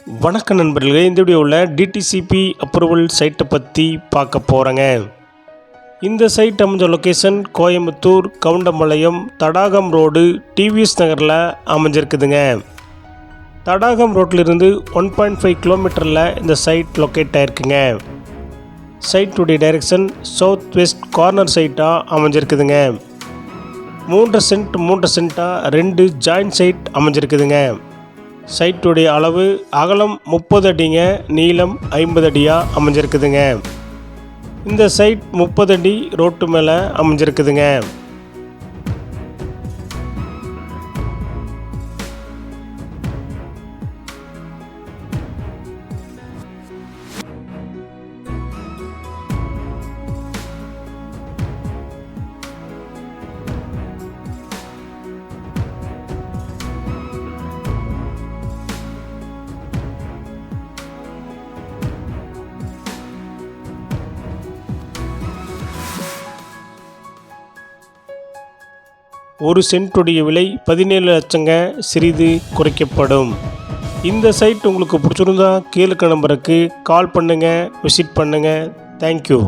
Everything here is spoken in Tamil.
வணக்க நண்பர்களே, இந்த வீடியோவில் டிடிசிபி அப்ரூவல் சைட்டை பற்றி பார்க்க போகிறேங்க. இந்த சைட் அமைஞ்ச location Coimbatore Goundampalayam Thadagam road TVS நகரில் அமைஞ்சிருக்குதுங்க. தடாகம் ரோட்டிலிருந்து 1.5 கிலோமீட்டரில் இந்த சைட் லொக்கேட் ஆகிருக்குங்க. சைட்டுடைய டைரெக்ஷன் சவுத் வெஸ்ட் கார்னர் சைட்டாக அமைஞ்சிருக்குதுங்க. 3 சென்ட்டாக 2 ஜாயின்ட் சைட் அமைஞ்சிருக்குதுங்க. சைட்டுடைய அளவு அகலம் 30 அடிங்க, நீளம் 50 அடியாக அமைஞ்சிருக்குதுங்க. இந்த சைட் 30 அடி ரோட்டு மேலே அமைஞ்சிருக்குதுங்க. ஒரு சென்ட்டுடைய விலை 17 லட்சங்க, சிறிது குறைக்கப்படும். இந்த சைட் உங்களுக்கு பிடிச்சிருந்தா கீழே நம்பருக்கு கால் பண்ணுங்கள், விசிட் பண்ணுங்கள். தேங்க்யூ.